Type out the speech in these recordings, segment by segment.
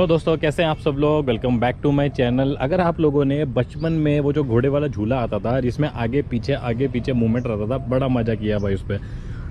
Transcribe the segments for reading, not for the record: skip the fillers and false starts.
तो दोस्तों कैसे हैं आप सब लोग। Welcome back to my channel. अगर आप लोगों ने बचपन में वो जो घोड़े वाला झूला आता था जिसमें आगे पीछे मूवमेंट रहता था, बड़ा मजा किया भाई उस पर।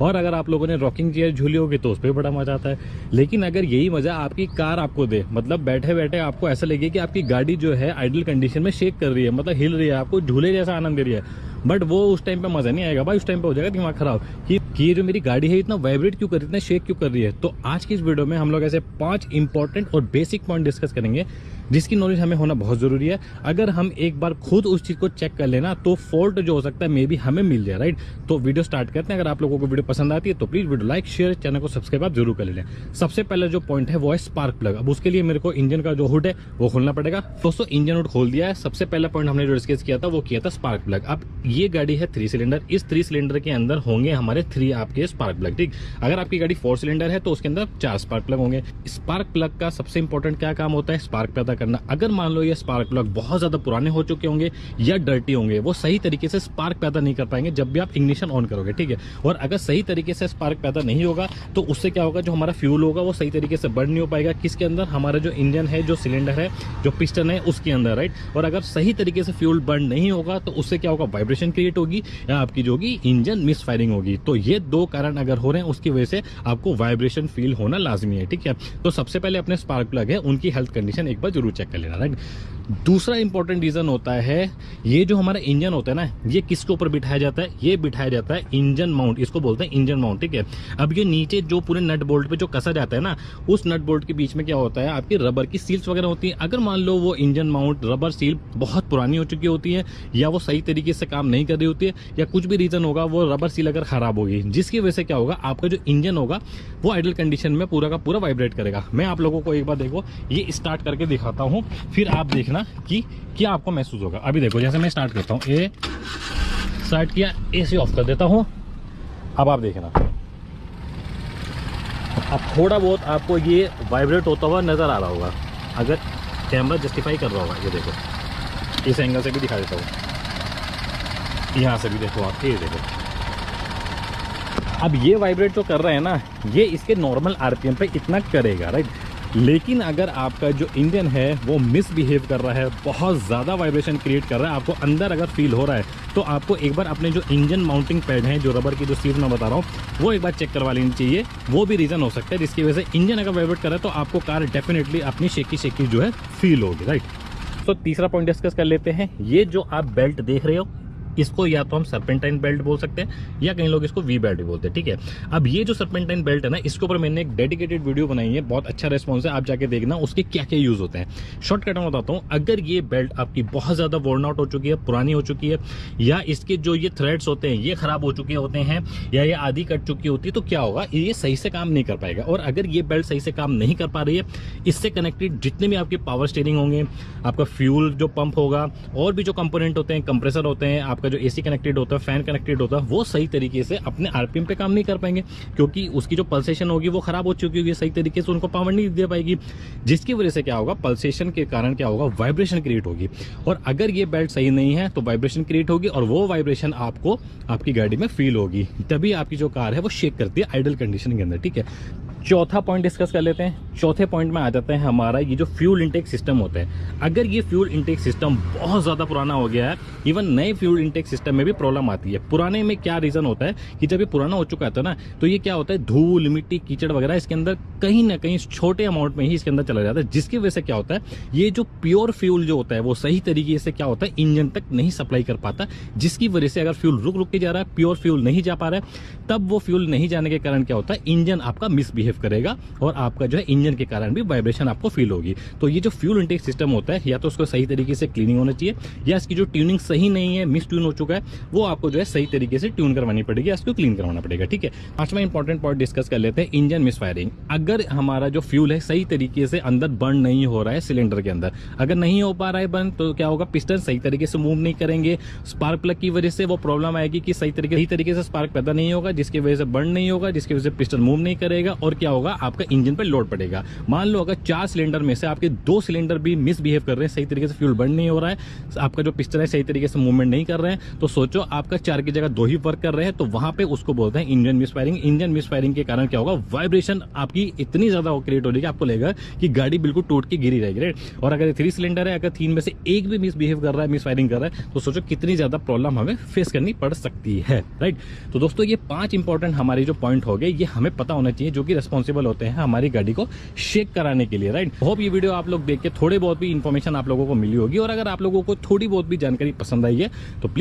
और अगर आप लोगों ने रॉकिंग चेयर झूली होगी तो उस पर बड़ा मजा आता है। लेकिन अगर यही मजा आपकी कार आपको दे, मतलब बैठे बैठे आपको ऐसा लगे कि आपकी गाड़ी जो है आइडल कंडीशन में शेक कर रही है, मतलब हिल रही है, आपको झूले जैसा आनंद दे रही है, बट वो उस टाइम पे मजा नहीं आएगा भाई। उस टाइम पे हो जाएगा दिमाग खराब कि ये जो मेरी गाड़ी है इतना वाइब्रेट क्यों कर रही है, इतना शेक क्यों कर रही है। तो आज की इस वीडियो में हम लोग ऐसे 5 इंपॉर्टेंट और बेसिक पॉइंट डिस्कस करेंगे जिसकी नॉलेज हमें होना बहुत जरूरी है। अगर हम एक बार खुद उस चीज को चेक कर लेना तो फॉल्ट जो हो सकता है मे बी हमें मिल जाए, राइट। तो वीडियो स्टार्ट करते हैं। अगर आप लोगों को वीडियो पसंद आती है तो please video like share, channel को सब्सक्राइब आप जरूर कर लें। सबसे पहले जो पॉइंट है वो है स्पार्क प्लग। अब उसके लिए मेरे को इंजन का जो हुड है वो खोलना पड़ेगा। दोस्तों इंजन हुड खोल दिया है। सबसे पहला पॉइंट हमने जो डिस्कस किया था वो किया था स्पार्क प्लग। अब ये गाड़ी है 3 सिलेंडर, इस 3 सिलेंडर के अंदर होंगे हमारे 3 आपके स्पार्क प्लग, ठीक। अगर आपकी गाड़ी 4 सिलेंडर है तो उसके अंदर 4 स्पार्क प्लग होंगे। स्पार्क प्लग का सबसे इंपॉर्टेंट क्या काम होता है, स्पार्क पैदा करना। अगर मान लो ये स्पार्क प्लग बहुत ज्यादा पुराने हो चुके होंगे या डर्टी होंगे, वो सही तरीके से स्पार्क पैदा नहीं कर पाएंगे जब भी आप इग्निशन ऑन करोगे, ठीक है। और अगर सही तरीके से स्पार्क पैदा नहीं होगा तो उससे क्या होगा, जो हमारा फ्यूल होगा वो सही तरीके से बर्न नहीं हो पाएगा। किसके अंदर, हमारा जो इंजन है, जो सिलेंडर है, जो पिस्टन है उसके अंदर, राइट। और अगर सही तरीके से फ्यूल बर्न नहीं होगा तो उससे क्या होगा, वाइब्रेशन क्रिएट होगी या आपकी जो होगी इंजन मिस फायरिंग होगी। तो ये 2 कारण अगर हो रहे हैं उसकी वजह से आपको वाइब्रेशन फील होना लाजमी है, ठीक है। तो सबसे पहले अपने स्पार्क प्लग है उनकी हेल्थ कंडीशन एक बार जरूर चेक कर लेना, राइट। दूसरा इंपॉर्टेंट रीजन होता है, ये जो हमारा इंजन होता है ना, ये किसके ऊपर बिठाया जाता है, ये बिठाया जाता है इंजन माउंट, इसको बोलते हैं इंजन माउंट, ठीक है। अब ये नीचे जो पूरे नट बोल्ट पे जो कसा जाता है ना, उस नट बोल्ट के बीच में क्या होता है, आपकी रबर की सील्स वगैरह होती है। अगर मान लो वो इंजन माउंट रबर सील बहुत पुरानी हो चुकी होती है या वो सही तरीके से काम नहीं कर रही होती है या कुछ भी रीजन होगा, वो रबर सील अगर खराब होगी, जिसकी वजह से क्या होगा, आपका जो इंजन होगा वो आइडल कंडीशन में पूरा का पूरा वाइब्रेट करेगा। मैं आप लोगों को एक बार देखो ये स्टार्ट करके दिखाता हूँ, फिर आप देखना कि क्या आपको महसूस होगा। अभी देखो जैसे मैं स्टार्ट करता हूँ, ए स्टार्ट किया, एसी ऑफ कर देता हूँ। अब आप देखना, अब थोड़ा बहुत आपको ये वाइब्रेट होता हुआ नजर आ रहा होगा, अगर कैमरा जस्टिफाई कर रहा होगा। ये देखो इस एंगल से भी दिखा देता हूँ, यहाँ से भी देखो आप, ये देखो। अब ये वाइब्रेट जो कर रहे हैं ना, ये इसके नॉर्मल आरपीएम पे इतना करेगा, राइट। लेकिन अगर आपका जो इंजन है वो मिसबिहेव कर रहा है, बहुत ज़्यादा वाइब्रेशन क्रिएट कर रहा है, आपको अंदर अगर फील हो रहा है, तो आपको एक बार अपने जो इंजन माउंटिंग पैड हैं, जो रबर की जो सील मैं बता रहा हूँ, वो एक बार चेक करवा लेनी चाहिए। वो भी रीज़न हो सकता है जिसकी वजह से इंजन अगर वाइब्रेट कर रहा है तो आपको कार डेफिनेटली अपनी शेकी जो है फील होगी, राइट। तो तीसरा पॉइंट डिस्कस कर लेते हैं। ये जो आप बेल्ट देख रहे हो इसको या तो हम सर्पेंटाइन बेल्ट बोल सकते हैं या कई लोग इसको वी बेल्ट भी बोलते हैं, ठीक है। अब ये जो सर्पेंटाइन बेल्ट है ना, इसके ऊपर मैंने एक डेडिकेटेड वीडियो बनाई है, बहुत अच्छा रिस्पॉन्स है, आप जाके देखना उसके क्या क्या यूज होते हैं। शॉर्टकट में बताता हूँ, अगर ये बेल्ट आपकी बहुत ज्यादा वर्न आउट हो चुकी है, पुरानी हो चुकी है, या इसके जो ये थ्रेड्स होते हैं ये खराब हो चुके होते हैं, या ये आधी कट चुकी होती है, तो क्या होगा, ये सही से काम नहीं कर पाएगा। और अगर ये बेल्ट सही से काम नहीं कर पा रही है, इससे कनेक्टेड जितने भी आपके पावर स्टीयरिंग होंगे, आपका फ्यूल जो पंप होगा, और भी जो कंपोनेंट होते हैं, कंप्रेसर होते हैं, आपका जो एसी कनेक्टेड होता है, फैन कनेक्टेड होता है, वो सही तरीके से अपने आरपीएम पे काम नहीं कर पाएंगे, क्योंकि उसकी जो पल्सेशन होगी वो खराब हो चुकी होगी, सही तरीके से उनको पावर नहीं दे पाएगी, जिसकी वजह से क्या होगा, पल्सेशन के कारण क्या होगा, वाइब्रेशन क्रिएट होगी। और अगर ये बेल्ट सही नहीं है तो वाइब्रेशन क्रिएट होगी, और वो वाइब्रेशन आपको आपकी गाड़ी में फील होगी, तभी आपकी जो कार है वो शेक करती है आइडल कंडीशन के अंदर, ठीक है। चौथा पॉइंट डिस्कस कर लेते हैं। चौथे पॉइंट में आ जाता है हमारा ये जो फ्यूल इंटेक सिस्टम होता है। अगर ये फ्यूल इंटेक सिस्टम बहुत ज़्यादा पुराना हो गया है, इवन नए फ्यूल इंटेक सिस्टम में भी प्रॉब्लम आती है। पुराने में क्या रीज़न होता है कि जब ये पुराना हो चुका था ना, तो ये क्या होता है, धूल मिट्टी कीचड़ वगैरह इसके अंदर कहीं ना कहीं छोटे अमाउंट में ही इसके अंदर चला जाता है, जिसकी वजह से क्या होता है, ये जो प्योर फ्यूल जो होता है वो सही तरीके से क्या होता है, इंजन तक नहीं सप्लाई कर पाता, जिसकी वजह से अगर फ्यूल रुक रुक के जा रहा है, प्योर फ्यूल नहीं जा पा रहा है, तब वो फ्यूल नहीं जाने के कारण क्या होता है, इंजन आपका मिसबिहेव करेगा और आपका जो है इंजन के कारण भी वाइब्रेशन आपको फील होगी। तो ये जो फ्यूल इंटेक सिस्टम होता है, या तो उसको सही तरीके से क्लीनिंग होना चाहिए, या इसकी जो ट्यूनिंग सही नहीं है, मिस ट्यून हो चुका है, वो आपको जो है सही तरीके से ट्यून करवानी पड़ेगी, इसको क्लीन करवाना पड़ेगा, ठीक है। पांचवा इंपॉर्टेंट पॉइंट डिस्कस कर लेते हैं, इंजन मिसफायरिंग। अगर हमारा जो फ्यूल है सही तरीके से अंदर बर्न नहीं हो रहा है, सिलेंडर के अंदर अगर नहीं हो पा रहा है बर्न, तो क्या होगा, पिस्टन सही तरीके से मूव नहीं करेंगे, स्पार्क प्लग की वजह से वो प्रॉब्लम आएगी कि सही तरीके से स्पार्क पैदा नहीं होगा, जिसकी वजह से बर्न नहीं होगा, जिसकी वजह से पिस्टन मूव नहीं करेगा, और क्या होगा, आपका इंजन पर लोड पड़ेगा। करेगा। मान लो अगर 4 सिलेंडर में से आपके 2 सिलेंडर भी मिसबिहेव कर रहे हैं, सही तरीके से फ्यूल बर्न नहीं हो रहा है, आपका जो पिस्टन है सही तरीके से मूवमेंट नहीं कर रहे हैं, तो सोचो आपका 4 की जगह 2 ही वर्क कर रहे हैं, तो वहां पे उसको बोलते हैं इंजन मिसफायरिंग। इंजन मिसफायरिंग के कारण क्या होगा, वाइब्रेशन आपकी इतनी ज्यादा क्रिएट हो रही है कि आपको लगेगा कि गाड़ी बिल्कुल टूट के गिरी रहेगी, राइट। और अगर 3 सिलेंडर है, अगर 3 में से एक भी मिसबिहेव कर रहा है, मिसफायरिंग कर रहा है, तो सोचो कितनी ज्यादा प्रॉब्लम हमें फेस करनी पड़ सकती है, राइट। तो दोस्तों ये 5 इंपॉर्टेंट हमारे जो पॉइंट हो गए, ये हमें पता होना चाहिए, जो कि रिस्पॉन्सिबल होते हैं हमारी गाड़ी को शेक कराने के लिए, राइट। होप ये वीडियो आप लोग देख के थोड़े बहुत भी इंफॉर्मेशन आप लोगों को मिली होगी, और अगर आप लोगों को थोड़ी बहुत भी जानकारी पसंद आई है तो